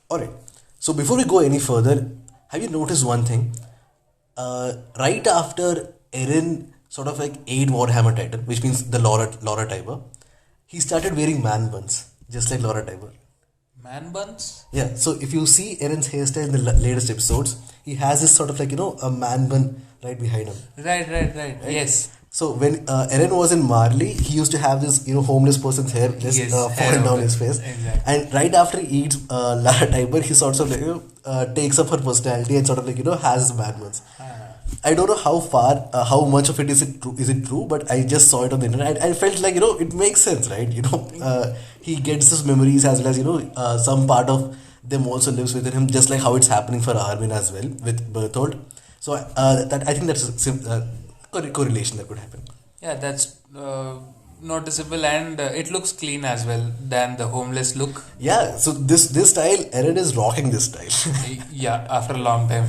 Alright, so before we go any further, have you noticed one thing? Right after Eren sort of like ate Warhammer Titan, which means the Laura Tiber, he started wearing man buns, just like Laura Tiber. Man buns? Yeah, so if you see Eren's hairstyle in the latest episodes, he has this sort of like, a man bun right behind him. Right. Right? Yes. So when Eren was in Marley, he used to have this, homeless person's hair just Yes, hair falling down over. his face. Exactly. And right after he eats Lara Tiber, he sort of like, takes up her personality and sort of like, has his man buns. I don't know how much of it is it true, but I just saw it on the internet. I felt like, it makes sense, right? He gets his memories as well as, some part of them also lives within him, just like how it's happening for Armin as well with Berthold. So that I think that's a correlation that could happen. Yeah, that's noticeable, and it looks clean as well than the homeless look. Yeah, so this style, Eren is rocking this style. Yeah, after a long time.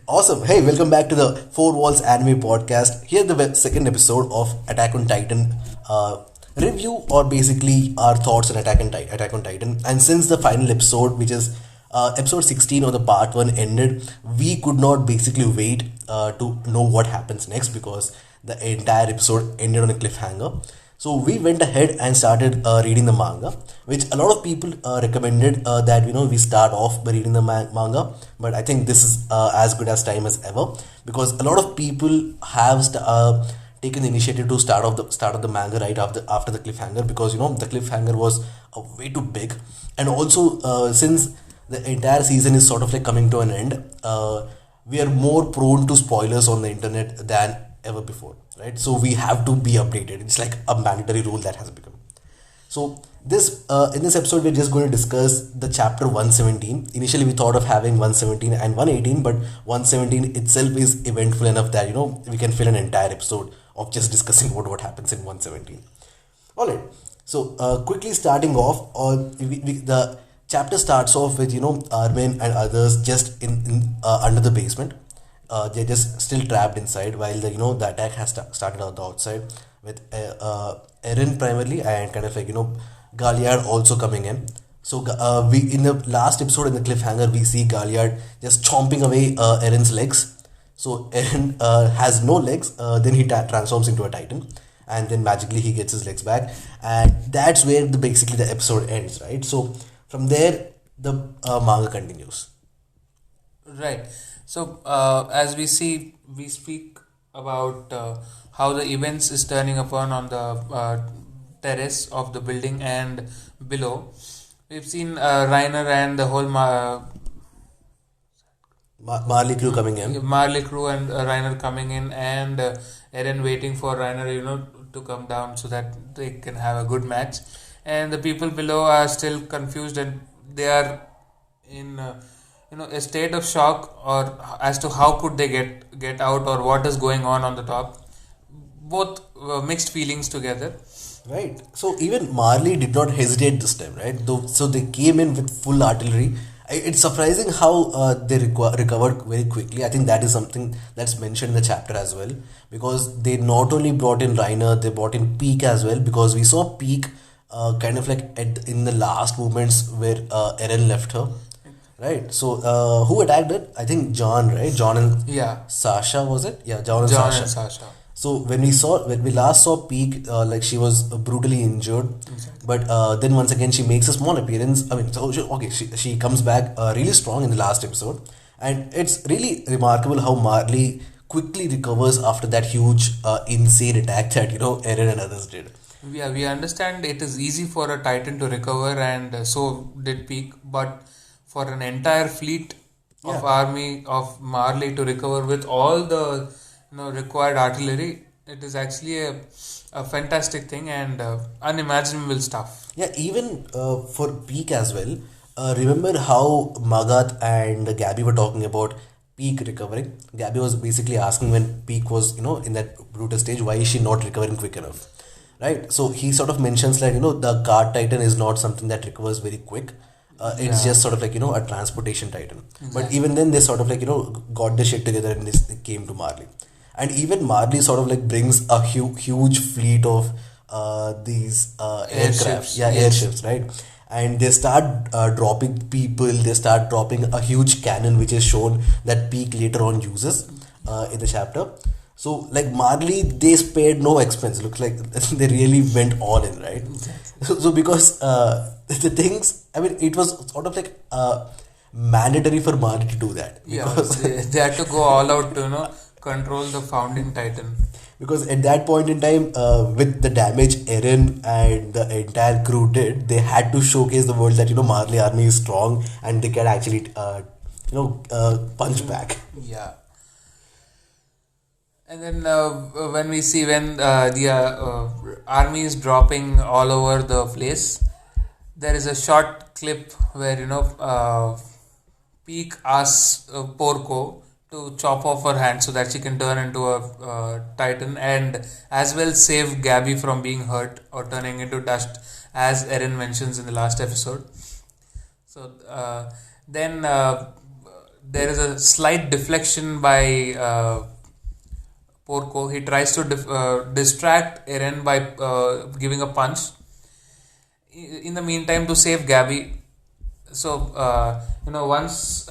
Awesome. Hey, welcome back to the Four Walls Anime Podcast. Here's the second episode of Attack on Titan review, or basically our thoughts on Attack on Titan. And since the final episode, which is episode 16 of the part 1 ended, we could not basically wait to know what happens next because the entire episode ended on a cliffhanger. So we went ahead and started reading the manga, which a lot of people recommended that we start off by reading the manga. But I think this is as good as time as ever because a lot of people have taken the initiative to start of the manga right after the cliffhanger because the cliffhanger was way too big, and also since the entire season is sort of like coming to an end, we are more prone to spoilers on the internet than ever before, right? So we have to be updated. It's like a mandatory rule that has become. So this in this episode we're just going to discuss the chapter 117. Initially we thought of having 117 and 118, but 117 itself is eventful enough that we can fill an entire episode of just discussing what happens in 117. All right. So quickly starting off, the chapter starts off with Armin and others just in under the basement. They're just still trapped inside while the attack has started on the outside with Eren primarily and kind of like Galliard also coming in. So we in the last episode in the cliffhanger we see Galliard just chomping away Eren's legs. So Eren has no legs. Then he transforms into a Titan, and then magically he gets his legs back, and that's where basically the episode ends, right? So from there the manga continues. Right. So, as we speak about how the events is turning upon on the terrace of the building and below. We've seen Riener and the whole Marley crew coming in. Marley crew and Riener coming in, and Eren waiting for Riener, to come down so that they can have a good match. And the people below are still confused, and they are in a state of shock, or as to how could they get out, or what is going on the top. Both mixed feelings together. Right. So even Marley did not hesitate this time, right? Though, so they came in with full artillery. It's surprising how they recovered very quickly. I think that is something that's mentioned in the chapter as well, because they not only brought in Reiner, they brought in Peak as well, because we saw Peak kind of like in the last moments where Eren left her. Right. So who attacked it? I think John, right? John and Yeah, Sasha, was it? Yeah, John and John Sasha. and Sasha. So when we last saw Peak, like she was brutally injured, Exactly. but then once again she makes a small appearance. I mean, so she comes back really strong in the last episode, and it's really remarkable how Marley quickly recovers after that huge insane attack that Eren and others did. Yeah, we understand it is easy for a Titan to recover, and so did Peak, but for an entire fleet of Yeah. army of Marley to recover with all the required artillery, it is actually a fantastic thing and unimaginable stuff. Yeah, even for Peak as well. Remember how Magat and Gabby were talking about Peak recovering? Gabby was basically asking when Peak was, in that brutal stage, why is she not recovering quick enough? Right? So he sort of mentions that, the guard titan is not something that recovers very quick. It's Yeah. just sort of like, a transportation titan. But Exactly. even then, they sort of like, got the shit together and they came to Marley. And even Marley sort of like brings a huge fleet of these aircraft, Airships, yeah, yes. airships, right? and they start dropping people. They start dropping a huge cannon, which is shown that Peak later on uses in the chapter. So like Marley, they spared no expense. Looks like they really went all in, right? So because the things, I mean, it was sort of like mandatory for Marley to do that Yeah, because they had to go all out to control the founding titan. because at that point in time, with the damage Eren and the entire crew did, they had to showcase the world that Marley army is strong and they can actually punch back. Yeah. And then when we see when the army is dropping all over the place, there is a short clip where Peak asks Porco to chop off her hand so that she can turn into a titan and as well save Gabby from being hurt or turning into dust, as Eren mentions in the last episode. So then there is a slight deflection by Porco. He tries to distract Eren by giving a punch. In the meantime, to save Gabby, so once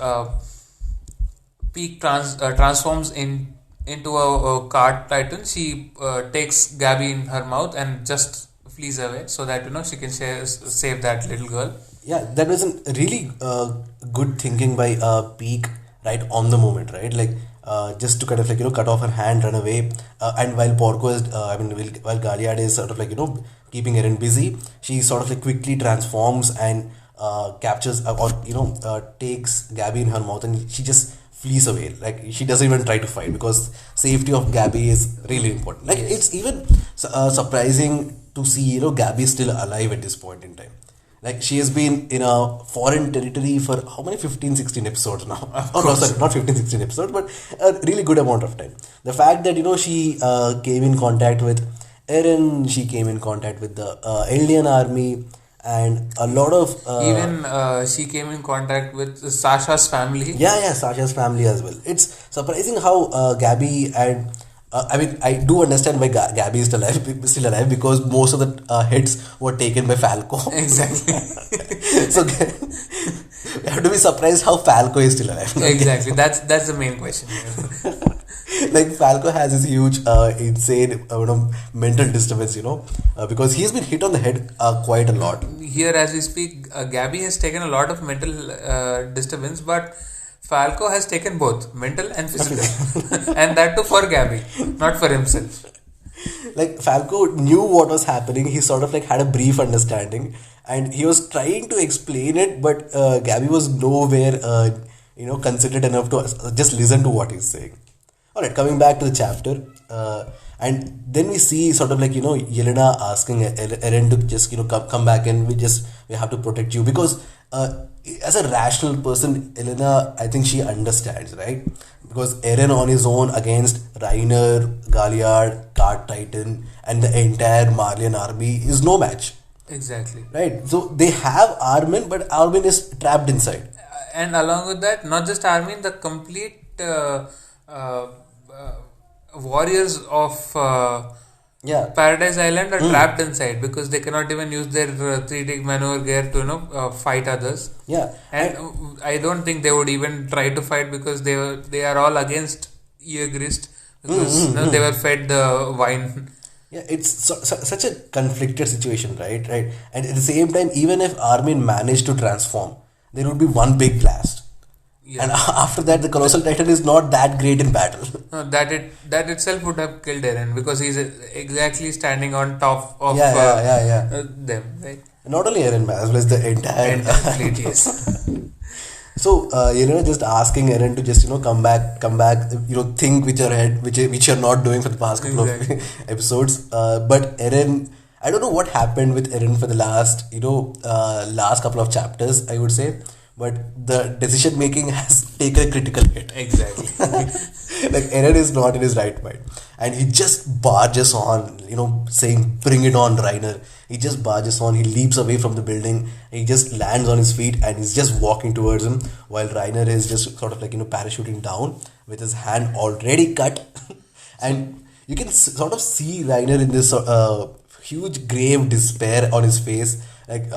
Peak transforms into a card titan, she takes Gabby in her mouth and just flees away so that she can save that little girl. Yeah, that was a really good thinking by Peak right on the moment, right? Like just to kind of cut off her hand, run away, and while Porco is, while Galliard is sort of keeping Eren busy, she sort of quickly transforms and captures takes Gabby in her mouth and she just flees away. Like she doesn't even try to fight because safety of Gabby is really important. Like it's even surprising to see Gabby is still alive at this point in time. Like she has been in a foreign territory for how many 15-16 episodes now. Oh no, sorry, not 15-16 episodes, but a really good amount of time. The fact that she came in contact with Eren, she came in contact with the alien army, and a lot of even she came in contact with Sasha's family. Yeah, Sasha's family as well. It's surprising how Gabby and I do understand why Gabby is still alive because most of the hits were taken by Falco. Exactly. So we have to be surprised how Falco is still alive. Exactly. That's the main question. Like Falco has this huge, insane, mental disturbance, because he's been hit on the head quite a lot. Here, as we speak, Gabby has taken a lot of mental disturbance, but Falco has taken both mental and physical, and that too for Gabby, not for himself. Like Falco knew what was happening. He sort of had a brief understanding, and he was trying to explain it, but Gabby was nowhere, considerate enough to just listen to what he's saying. All right, coming back to the chapter, and then we see sort of Yelena asking Eren to just come back and we have to protect you because as a rational person, Yelena, I think she understands, right? Because Eren on his own against Riener, Galliard, Card Titan, and the entire Marlian army is no match. Exactly. Right. So they have Armin, but Armin is trapped inside. And along with that, not just Armin, the complete warriors of Paradise Island are trapped inside because they cannot even use their 3D maneuver gear to fight others. Yeah, and I don't think they would even try to fight because they are all against Eagrist because they were fed the wine. Yeah, it's such a conflicted situation, right? Right, and at the same time, even if Armin managed to transform, there would be one big blast. Yeah. And after that, the Colossal Titan is not that great in battle. No, that itself would have killed Eren because he's exactly standing on top of them, right? Not only Eren, as well as the entire fleet, yes. So just asking Eren to just come back, think with your head, which you're not doing for the past couple of episodes. But Eren, I don't know what happened with Eren for the last last couple of chapters, I would say. But the decision making has taken a critical hit. Exactly. Like Eren is not in his right mind. And he just barges on, saying, "Bring it on, Riener." He just barges on. He leaps away from the building. He just lands on his feet and he's just walking towards him while Riener is just sort of parachuting down with his hand already cut. And you can sort of see Riener in this huge grave despair on his face. Like,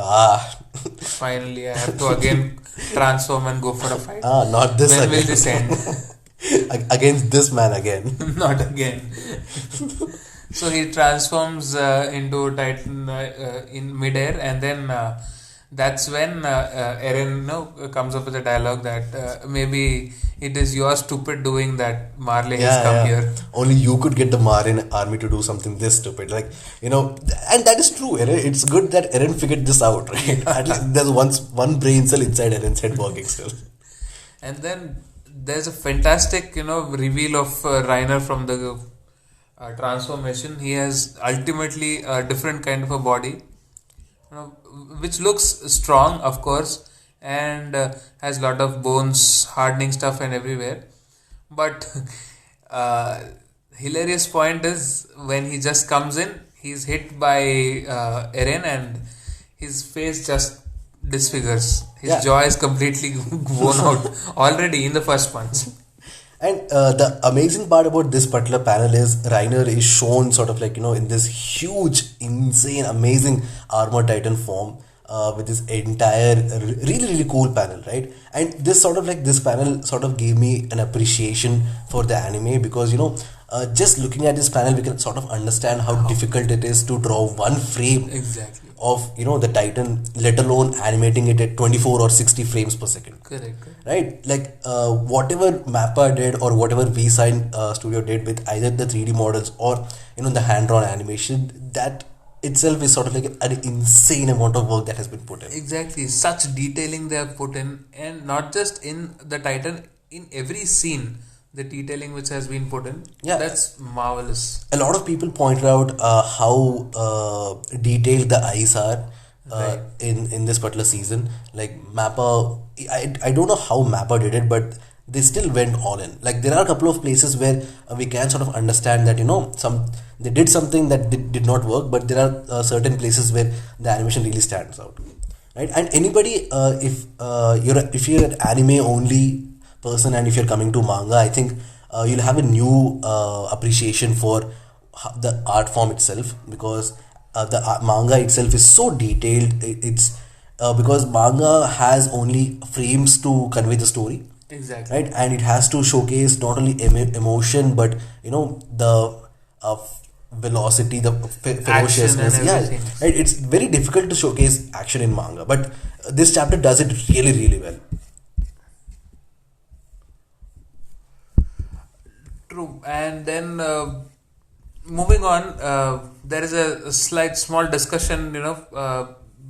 Finally, I have to again transform and go for a fight. not this When will again. this end? Against this man again. Not again. So he transforms into Titan in midair, and then that's when Eren comes up with a dialogue that maybe it is your stupid doing that Marley has come here. Only you could get the Marin army to do something this stupid. Like, and that is true. It's good that Eren figured this out, right? At least there's one brain cell inside Eren's head working still. And then there's a fantastic, reveal of Reiner from the transformation. He has ultimately a different kind of a body, which looks strong, of course, and has a lot of bones, hardening stuff, and everywhere. But hilarious point is when he just comes in, he's hit by Eren, and his face just disfigures. His jaw is completely worn out already in the first punch. And the amazing part about this particular panel is Reiner is shown sort of like, in this huge, insane, amazing armor titan form with this entire really, really cool panel, right? And this panel sort of gave me an appreciation for the anime because, just looking at this panel, we can sort of understand how difficult it is to draw one frame of, the Titan, let alone animating it at 24 or 60 frames per second. Correct. Right? Like, whatever Mappa did or whatever V-Sign Studio did with either the 3D models or, the hand-drawn animation, that itself is sort of like an insane amount of work that has been put in. Exactly. Such detailing they have put in, and not just in the Titan, in every scene. The detailing which has been put in, that's marvelous. A lot of people pointed out how detailed the eyes are in this particular season. Like Mappa, I don't know how Mappa did it, but they still went all in. Like there are a couple of places where we can sort of understand that they did something that did not work, but there are certain places where the animation really stands out, right? And anybody, if you're an anime only person and if you're coming to manga, I think you'll have a new appreciation for the art form itself because the manga itself is so detailed. It's because manga has only frames to convey the story, right? And it has to showcase not only emotion but the velocity, the ferociousness. Right. It's very difficult to showcase action in manga, but this chapter does it really, really well. True. And then moving on, there is a small discussion,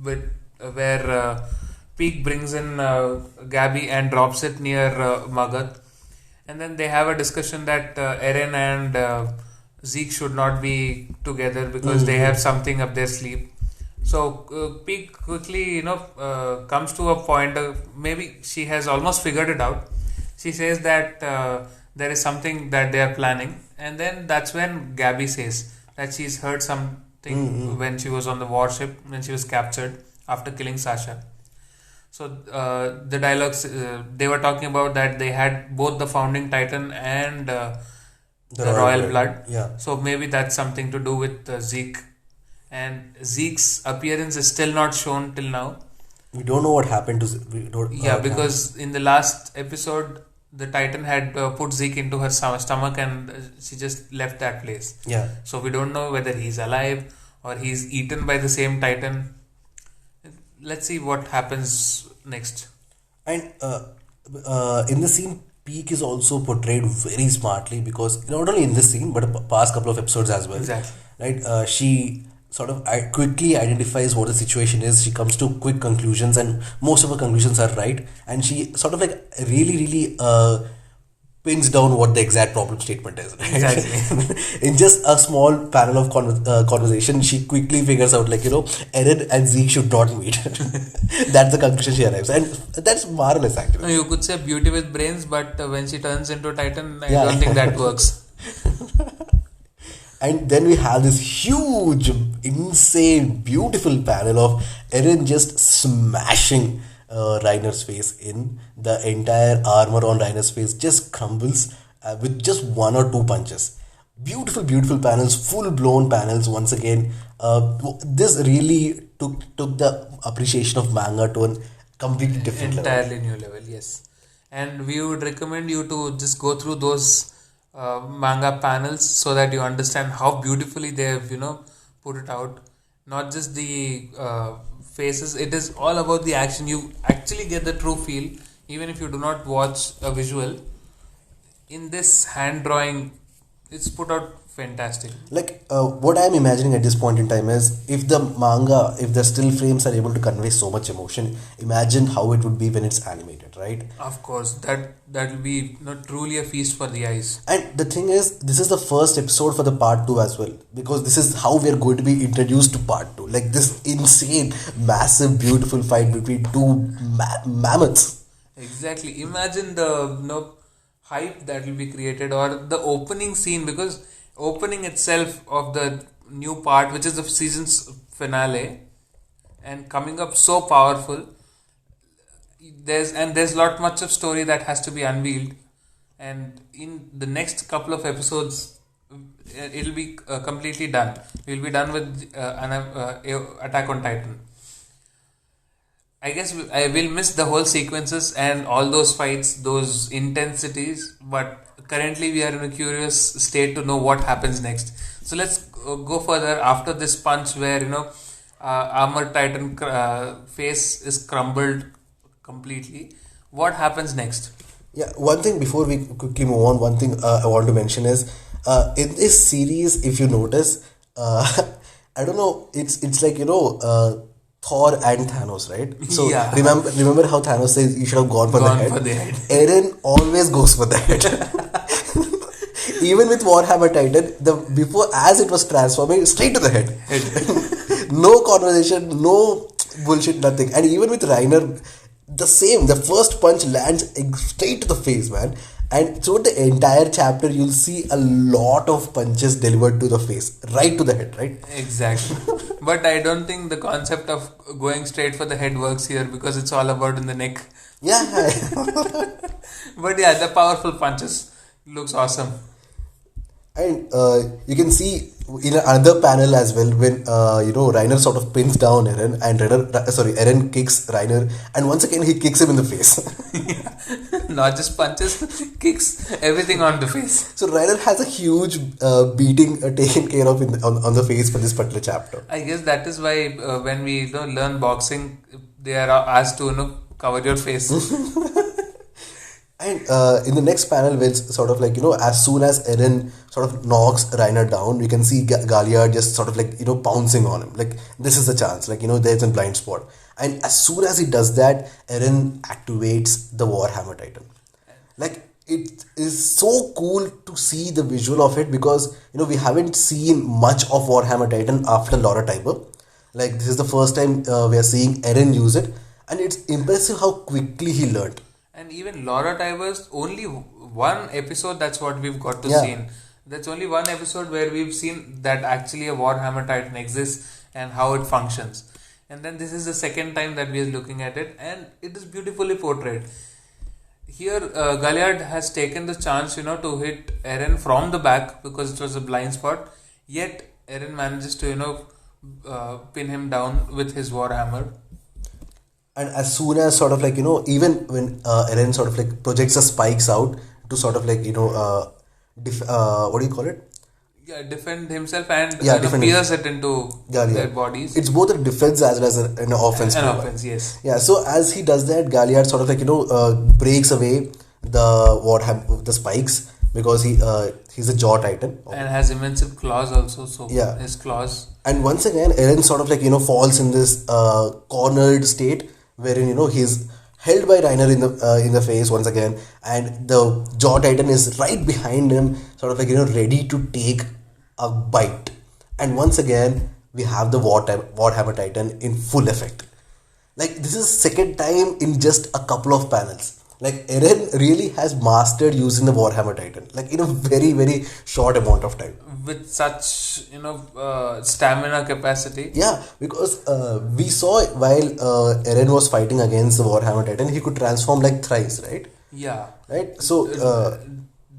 with where Peak brings in Gabby and drops it near Magat, and then they have a discussion that Eren and Zeke should not be together because they have something up their sleeve. So Peak quickly, comes to a point. Maybe she has almost figured it out. She says that. There is something that they are planning, and then that's when Gabby says that she's heard something when she was on the warship, when she was captured after killing Sasha. So the dialogues they were talking about that they had both the founding Titan and the royal blood. Yeah. So maybe that's something to do with Zeke, and Zeke's appearance is still not shown till now. We don't know what happened to Zeke. Because in the last episode, the Titan had put Zeke into her stomach and she just left that place. Yeah. So we don't know whether he's alive or he's eaten by the same Titan. Let's see what happens next. And in the scene, Peak is also portrayed very smartly because not only in this scene but past couple of episodes as well. Exactly. Right. She sort of quickly identifies what the situation is. She comes to quick conclusions, and most of her conclusions are right. And she sort of like really pins down what the exact problem statement is. Right? Exactly. In just a small panel of conversation, she quickly figures out Eren and Zeke should not meet. That's the conclusion she arrives, and that's marvelous actually. You could say beauty with brains, but when she turns into a Titan, I don't think that works. And then we have this huge, insane, beautiful panel of Eren just smashing Reiner's face in. The entire armor on Reiner's face just crumbles with just one or two punches. Beautiful, beautiful panels, full blown panels. Once again, this really took the appreciation of manga to a completely different level. Entirely new level, yes. And we would recommend you to just go through those manga panels so that you understand how beautifully they have, put it out. Not just the faces, it is all about the action. You actually get the true feel, even if you do not watch a visual. In this hand drawing, it's put out fantastic. Like what I'm imagining at this point in time is if the manga, if the still frames are able to convey so much emotion, imagine how it would be when it's animated, right? Of course, that will be truly a feast for the eyes. And the thing is, this is the first episode for the part 2 as well, because this is how we are going to be introduced to part 2. Like this insane, massive, beautiful fight between two mammoths. Exactly. Imagine the hype that will be created, or the opening scene, because opening itself of the new part, which is the season's finale, and coming up so powerful. There's lot much of story that has to be unveiled, and in the next couple of episodes, it'll be completely done. We'll be done with Attack on Titan. I guess I will miss the whole sequences and all those fights, those intensities. But currently, we are in a curious state to know what happens next. So let's go further after this punch, where Armor Titan face is crumbled completely. What happens next? Yeah, one thing before we quickly move on, one thing I want to mention is in this series, if you notice, I don't know, it's like Thor and Thanos, right? So Yeah. remember how Thanos says you should have gone for the Gone head. for the head. Eren always goes for the head. Even with Warhammer Titan, the before as it was transforming, straight to the head. No conversation, no bullshit, nothing. And even with Reiner, the same. The first punch lands straight to the face, man. And throughout the entire chapter, you'll see a lot of punches delivered to the face, right to the head, right? Exactly. But I don't think the concept of going straight for the head works here, because it's all about in the neck. Yeah. But yeah, the powerful punches looks awesome. And you can see in another panel as well when Reiner sort of pins down Eren and Eren kicks Reiner, and once again he kicks him in the face. Not just punches, kicks, everything on the face. So Reiner has a huge beating taken care of on the face for this particular chapter. I guess that is why when we learn boxing, they are asked to cover your face. And in the next panel, where it's sort of like, as soon as Eren sort of knocks Reiner down, we can see Galliard just sort of like, pouncing on him. Like, this is the chance. Like, there's a blind spot. And as soon as he does that, Eren activates the Warhammer Titan. Like, it is so cool to see the visual of it, because, we haven't seen much of Warhammer Titan after Laura Tiber. Like, this is the first time we are seeing Eren use it. And it's impressive how quickly he learned. And even Laura Tiber's only one episode, that's what we've got to Yeah. see. That's only one episode where we've seen that actually a Warhammer Titan exists and how it functions. And then this is the second time that we are looking at it, and it is beautifully portrayed. Here, Galliard has taken the chance, to hit Eren from the back because it was a blind spot. Yet, Eren manages to, pin him down with his Warhammer. And as soon as sort of like, even when Eren sort of like projects the spikes out to sort of like, what do you call it? Yeah, defend himself and defend pierce it into their bodies. It's both a defense as well as an offense. An offense, yes. Yeah, so as he does that, Galliard sort of like, breaks away the spikes, because he's a jaw titan. And has immense claws also, so Yeah. his claws. And once again, Eren sort of like, falls in this cornered state, wherein, he's held by Reiner in the face once again, and the jaw titan is right behind him, sort of like, ready to take a bite. And once again, we have the Warhammer Titan in full effect. Like, this is second time in just a couple of panels. Like, Eren really has mastered using the Warhammer Titan, like in a very, very short amount of time. With such, stamina capacity. Yeah, because we saw while Eren was fighting against the Warhammer Titan, he could transform like thrice, right? Yeah. Right? So,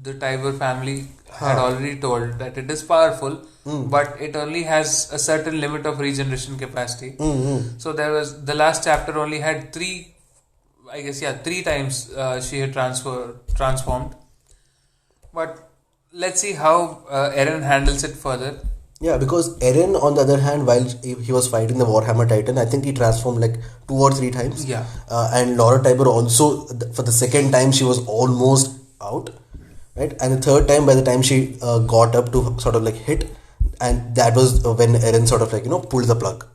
the Tiber family had already told that it is powerful, but it only has a certain limit of regeneration capacity. So there was the last chapter only had three, I guess, yeah, three times she had transformed. But let's see how Eren handles it further. Yeah, because Eren, on the other hand, while he was fighting the Warhammer Titan, I think he transformed like 2 or 3 times. Yeah. And Laura Tiber also, for the second time, she was almost out, right? And the third time, by the time she got up to sort of like hit, and that was when Eren sort of like, pulled the plug.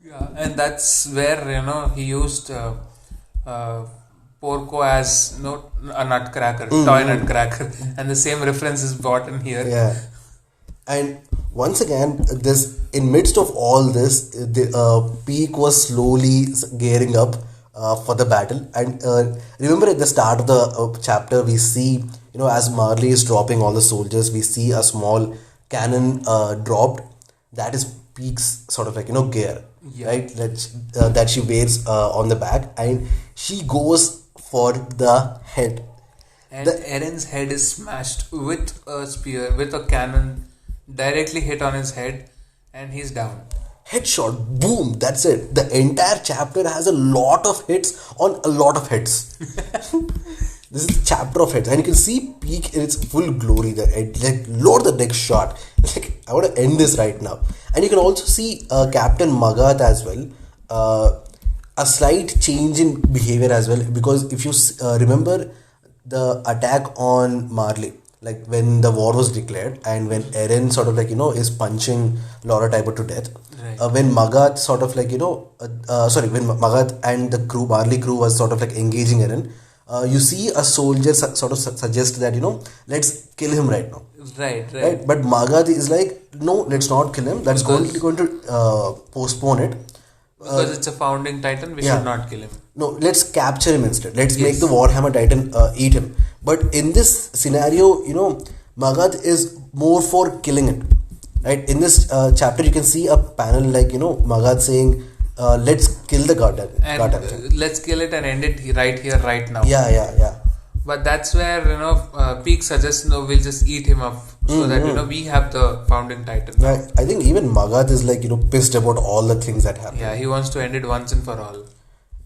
Yeah, and that's where he used Porco as a nutcracker, toy nutcracker, and the same reference is brought in here. Yeah. And once again, this in midst of all this, the Peak was slowly gearing up for the battle. And remember, at the start of the chapter, we see, as Marley is dropping all the soldiers, we see a small cannon dropped. That is Peak's sort of like gear, right? That she wears on the back, and she goes for the head. And Eren's head is smashed with a spear, with a cannon, directly hit on his head, and he's down. Headshot, boom, that's it. The entire chapter has a lot of hits on a lot of hits. This is a chapter of hits, and you can see Peak in its full glory there. Like, load the next shot. Like, I want to end this right now. And you can also see Captain Magath as well. A slight change in behavior as well, because if you remember the attack on Marley, like when the war was declared and when Eren sort of like is punching Laura Tiber to death, Right. when Magath sort of like when Magath and the crew, Marley crew, was sort of like engaging Eren, you see a soldier sort of suggest that let's kill him right now. Right. But Magath is like, no, let's not kill him. That's going to postpone it. Because it's a founding titan, we should not kill him. No, let's capture him instead. Let's make the Warhammer Titan eat him. But in this scenario, Magath is more for killing it. Right? In this chapter, you can see a panel like, Magath saying, let's kill the god. And let's kill it and end it right here, right now. Yeah. But that's where, Peak suggests, we'll just eat him up so that, we have the founding titan. Right. I think even Magath is like, pissed about all the things that happen. Yeah, he wants to end it once and for all.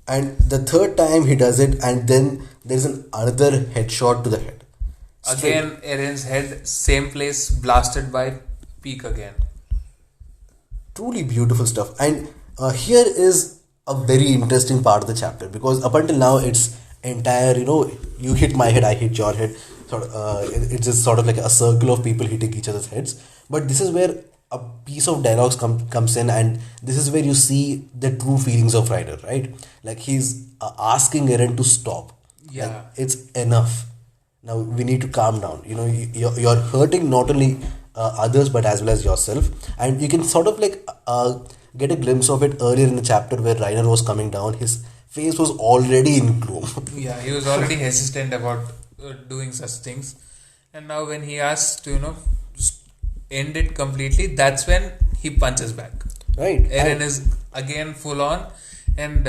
And the third time he does it, and then there's another headshot to the head. Again, Eren's head, same place, blasted by Peak again. Truly beautiful stuff. And here is a very interesting part of the chapter, because up until now it's entire, you hit my head, I hit your head. It's just sort of like a circle of people hitting each other's heads. But this is where a piece of dialogue comes in, and this is where you see the true feelings of Riener, right? Like, he's asking Eren to stop. Yeah. Like, it's enough. Now we need to calm down. You're hurting not only others but as well as yourself. And you can sort of like get a glimpse of it earlier in the chapter where Riener was coming down. His face was already in gloom. Yeah, he was already hesitant about doing such things. And now when he asks to, end it completely, that's when he punches back. Right. Eren is again full on, and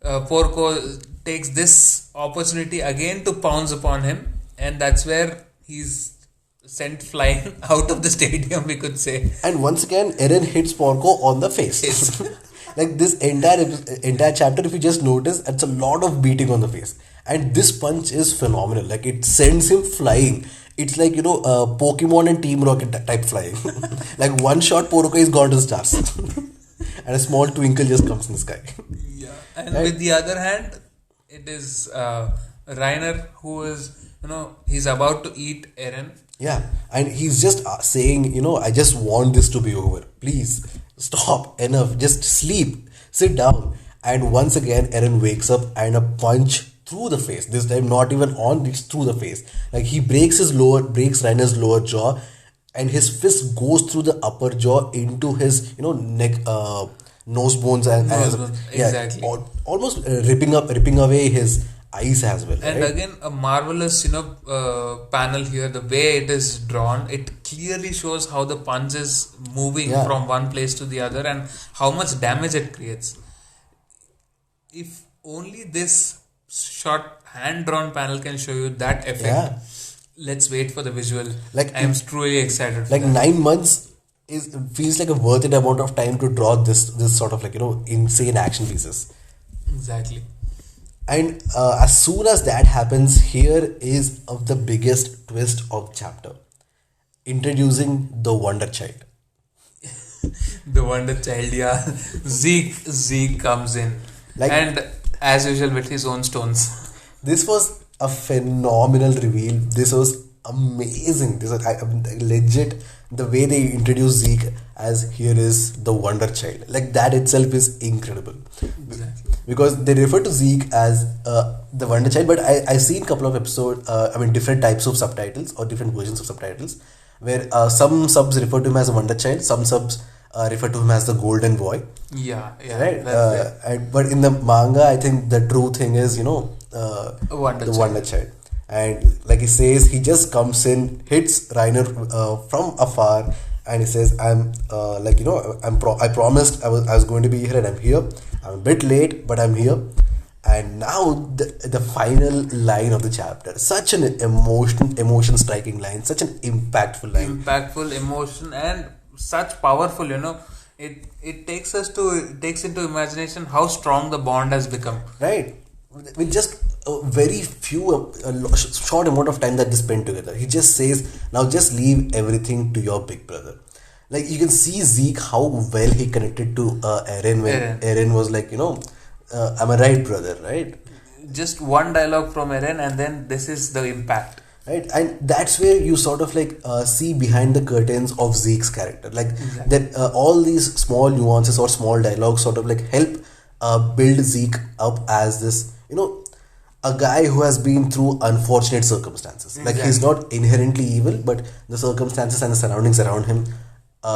Porco takes this opportunity again to pounce upon him, and that's where he's sent flying out of the stadium, we could say. And once again, Eren hits Porco on the face. Yes. Like, this entire chapter, if you just notice, it's a lot of beating on the face. And this punch is phenomenal. Like, it sends him flying. It's like, Pokemon and Team Rocket type flying. Like, one shot, Porco is gone to the stars. And a small twinkle just comes in the sky. Yeah. And with the other hand, it is Riener who is, he's about to eat Eren. Yeah. And he's just saying, I just want this to be over. Please, stop. Enough. Just sleep. Sit down. And once again, Eren wakes up and a punch through the face. This time not even on, it's through the face. Like, he breaks Reiner's lower jaw, and his fist goes through the upper jaw into his, neck, nose bones, and exactly. Almost ripping away his eyes as well. And right? again, a marvelous, panel here. The way it is drawn, it clearly shows how the punch is moving from one place to the other and how much damage it creates. If only this short hand-drawn panel can show you that effect. Yeah. Let's wait for the visual. Like I'm truly excited for like that. 9 months is feels like a worth it amount of time to draw this sort of like insane action pieces. Exactly. And as soon as that happens, here is of the biggest twist of chapter, introducing the Wonder Child. The Wonder Child, yeah. Zeke comes in. Like And as usual with his own stones. this was a phenomenal reveal. This was amazing. This was legit the way they introduce Zeke as here is the Wonder Child. Like that itself is incredible. Exactly. Because they refer to Zeke as the Wonder Child, but I seen a couple of episodes. Different types of subtitles or different versions of subtitles, where some subs refer to him as a Wonder Child, some subs refer to him as the Golden Boy. Yeah, Right. That's it. But in the manga, I think the true thing is Wonder the Child. Wonder Child, and like he says, he just comes in, hits Reiner from afar, and he says, "I'm I promised I was going to be here, and I'm here. I'm a bit late, but I'm here." And now the final line of the chapter, such an emotion striking line, such an impactful line. Impactful emotion and such powerful, it takes into imagination how strong the bond has become. Right. With just a very few, short amount of time that they spend together. He just says, now just leave everything to your big brother. Like you can see Zeke, how well he connected to Eren when Eren was like, I'm a right brother, right? Just one dialogue from Eren and then this is the impact. Right, and that's where you sort of like see behind the curtains of Zeke's character, like Exactly. that all these small nuances or small dialogues sort of like help build Zeke up as this, a guy who has been through unfortunate circumstances. Like he's Exactly. not inherently evil, but the circumstances and the surroundings around him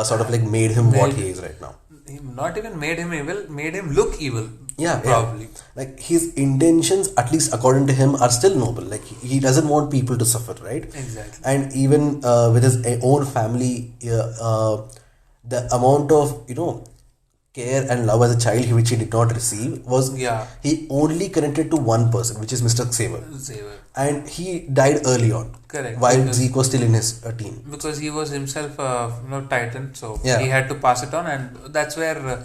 sort of like made him what he is right now. He not even made him evil, made him look evil. Yeah, Probably. like his intentions, at least according to him, are still noble. Like he doesn't want people to suffer, right? Exactly. And even with his own family, the amount of care and love as a child which he did not receive was Yeah. he only connected to one person, which is Mr. Xavier, Xavier. and he died early on. Correct. While Because- Zeke was still in his team. Because he was himself Titan, so Yeah. he had to pass it on, and that's where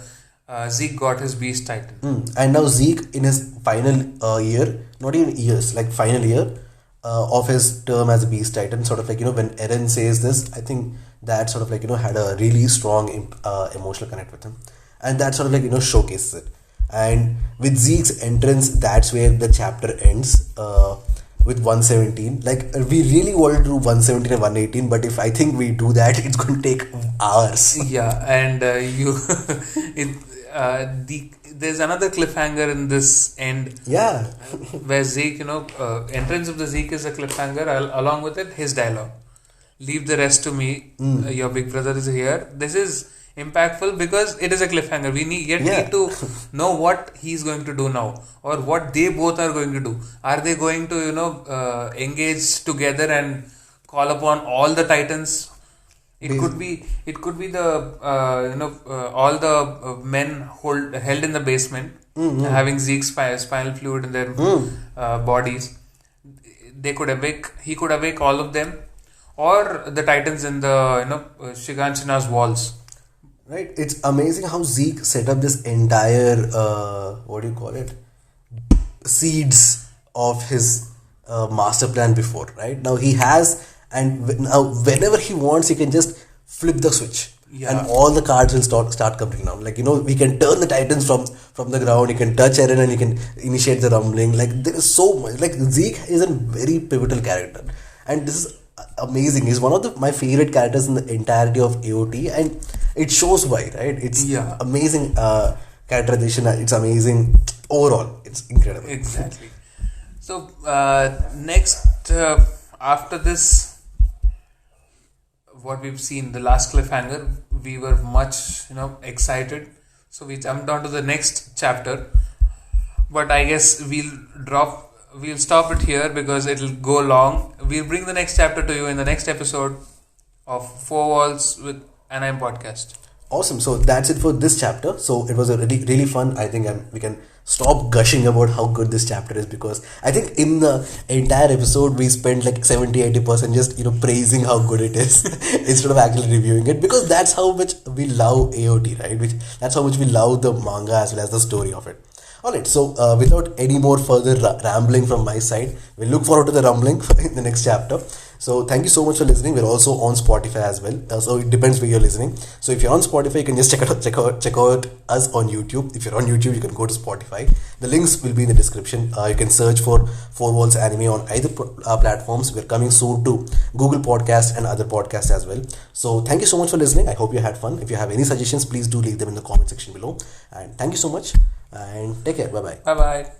Zeke got his Beast Titan. And now Zeke in his final year, not even years, like final year of his term as a Beast Titan, sort of like when Eren says this, I think that sort of like had a really strong emotional connect with him, and that sort of like showcases it. And with Zeke's entrance, that's where the chapter ends. With 117, like we really wanted to do 117 and 118, but if I think we do that, it's going to take hours. Yeah, and there's another cliffhanger in this end Yeah. where Zeke, entrance of the Zeke is a cliffhanger. Along with it, his dialogue: "Leave the rest to me. Your big brother is here." This is impactful because it is a cliffhanger. We need to know what he's going to do now, or what they both are going to do. Are they going to engage together and call upon all the Titans? It could be the all the men held in the basement, having Zeke's spinal fluid in their bodies. They could awake. He could awake all of them, or the Titans in the Shiganshina's walls. Right, it's amazing how Zeke set up this entire what do you call it, seeds of his master plan before. Right now he has, and now whenever he wants, he can just flip the switch, and all the cards will start coming down. Like we can turn the Titans from the ground. You can touch Eren, and you can initiate the rumbling. Like there is so much. Like Zeke is a very pivotal character, and this is amazing. He's one of my favorite characters in the entirety of AOT, and it shows why, right? It's amazing characterization. It's amazing overall. It's incredible. Exactly. So next, after this, what we've seen, the last cliffhanger, we were much excited. So we jumped on to the next chapter, but I guess we'll stop it here because it'll go long. We'll bring the next chapter to you in the next episode of Four Walls with Anime Podcast. Awesome. So that's it for this chapter. So it was a really really fun. I think we can stop gushing about how good this chapter is, because I think in the entire episode we spent like 70-80% just praising how good it is instead of actually reviewing it, because that's how much we love AOT, right? That's how much we love the manga as well as the story of it. Alright, so without any more further rambling from my side, we look forward to the rumbling in the next chapter. So thank you so much for listening. We're also on Spotify as well. So it depends where you're listening. So if you're on Spotify, you can just check out us on YouTube. If you're on YouTube, you can go to Spotify. The links will be in the description. You can search for Four Walls Anime on either platforms. We're coming soon to Google Podcast and other podcasts as well. So thank you so much for listening. I hope you had fun. If you have any suggestions, please do leave them in the comment section below. And thank you so much. And take care. Bye bye. Bye bye.